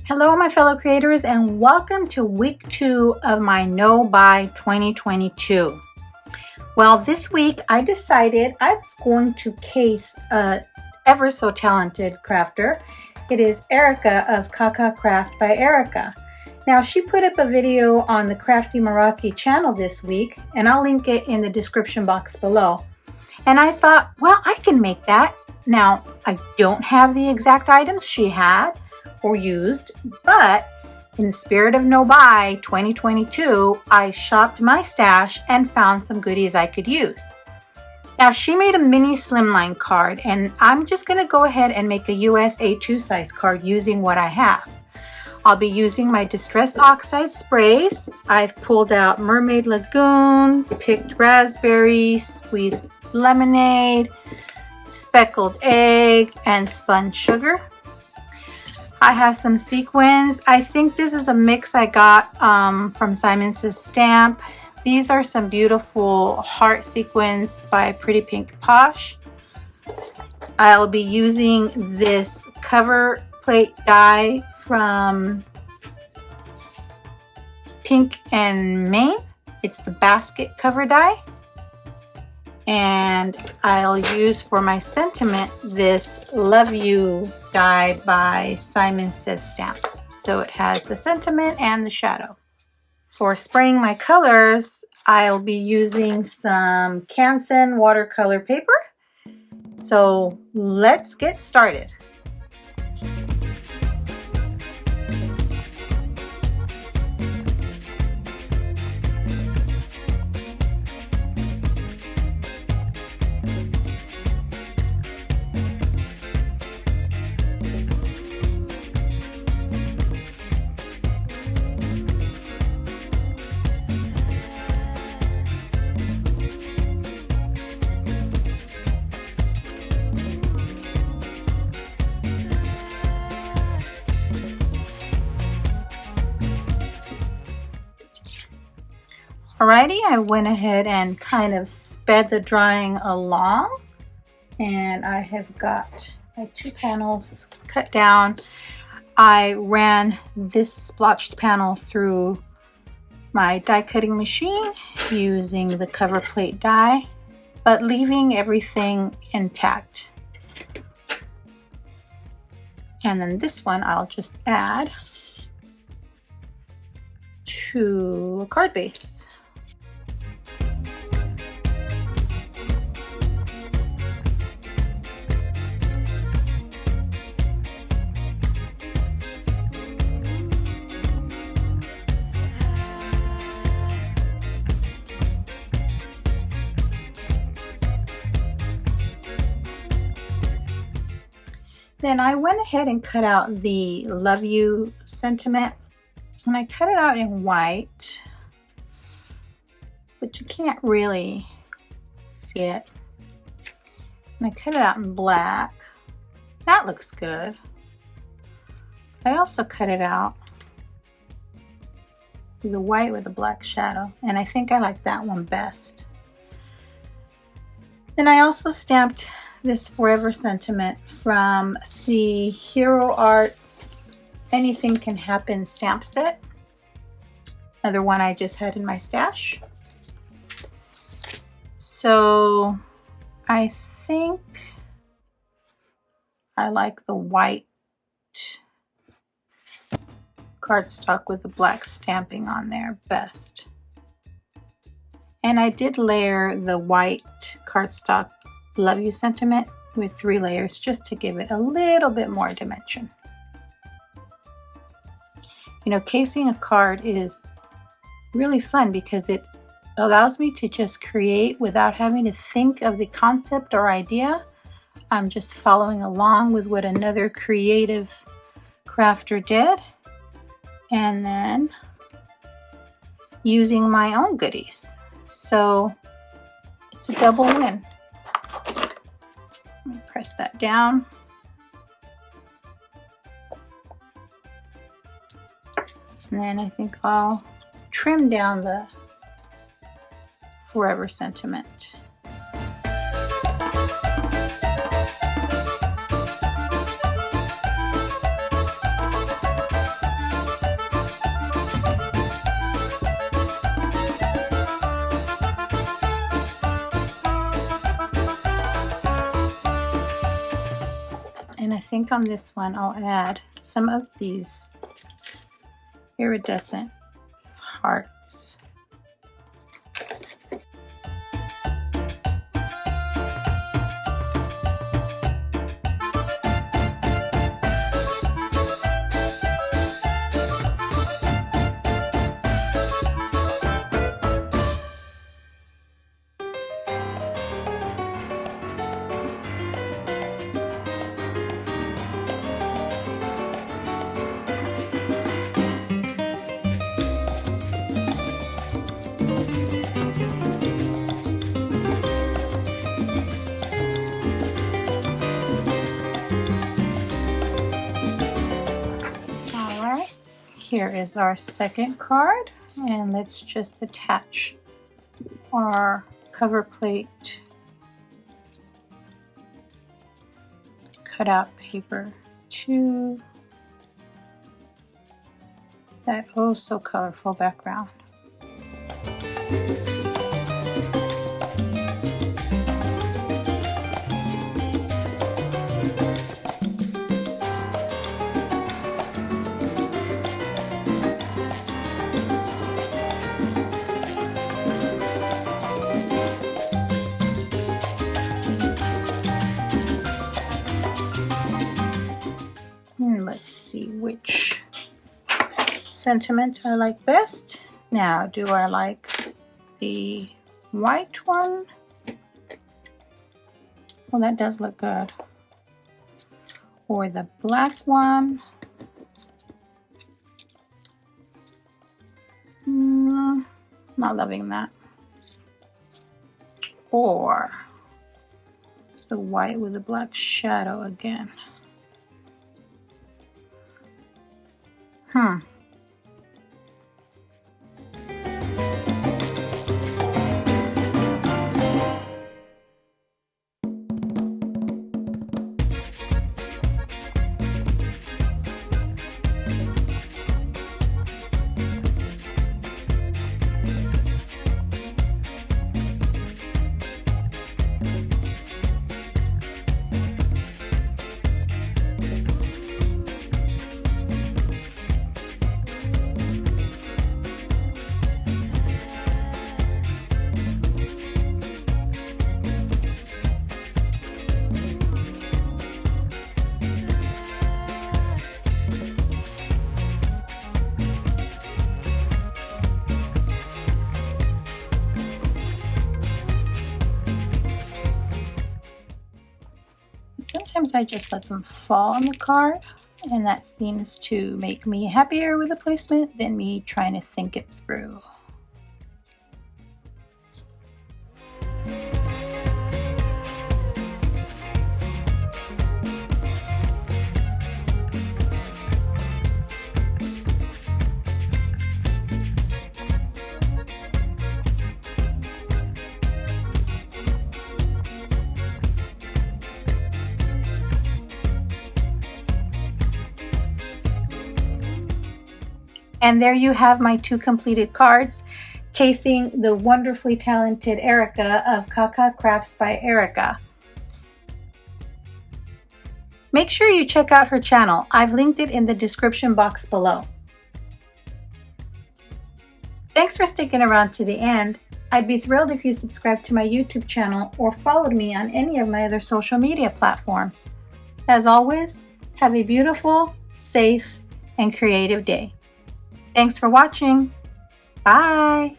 Hello my fellow creators and welcome to week 2 of my No Buy 2022. Well, this week I decided I was going to case a ever so talented crafter. It is Erica of CaCaCraft by Erica. Now she put up a video on the Crafty Meraki channel this week and I'll link it in the description box below. And I thought, well, I can make that. Now I don't have the exact items she had or used, but in the spirit of No Buy 2022, I shopped my stash and found some goodies I could use. Now she made a mini slimline card and I'm just going to go ahead and make a US A2 size card using what I have. I'll be using my Distress Oxide sprays. I've pulled out Mermaid Lagoon, picked raspberry, squeezed lemonade, speckled egg, and spun sugar. I have some sequins. I think this is a mix I got from Simon Says Stamp. These are some beautiful heart sequins by Pretty Pink Posh. I'll be using this cover plate die from Pink and Maine. It's the basket cover die. And I'll use for my sentiment this Love You die by Simon Says Stamp. So it has the sentiment and the shadow. For spraying my colors, I'll be using some Canson watercolor paper. So let's get started. Alrighty, I went ahead and kind of sped the drying along, and I have got my 2 panels cut down. I ran this splotched panel through my die cutting machine using the cover plate die, but leaving everything intact. And then this one I'll just add to a card base. Then I went ahead and cut out the Love You sentiment, and I cut it out in white, but you can't really see it. And I cut it out in black. That looks good. I also cut it out with the white with a black shadow, and I think I like that one best. Then I also stamped this Forever sentiment from the Hero Arts Anything Can Happen stamp set. Another one I just had in my stash. So I think I like the white cardstock with the black stamping on there best. And I did layer the white cardstock Love You sentiment with 3 layers just to give it a little bit more dimension. You know, casing a card is really fun because it allows me to just create without having to think of the concept or idea. I'm just following along with what another creative crafter did and then using my own goodies. So it's a double win. Let me press that down. And then I think I'll trim down the Forever sentiment. And I think on this one I'll add some of these iridescent hearts. Here is our second card, and let's just attach our cover plate cutout paper to that oh so colorful background. Let's see which sentiment I like best. Now, do I like the white one? Well, that does look good. Or the black one? Not loving that. Or the white with the black shadow again. Sometimes I just let them fall on the card, and that seems to make me happier with the placement than me trying to think it through. And there you have my 2 completed cards, casing the wonderfully talented Erica of CaCaCrafts by Erica. Make sure you check out her channel. I've linked it in the description box below. Thanks for sticking around to the end. I'd be thrilled if you subscribed to my YouTube channel or followed me on any of my other social media platforms. As always, have a beautiful, safe, and creative day. Thanks for watching. Bye.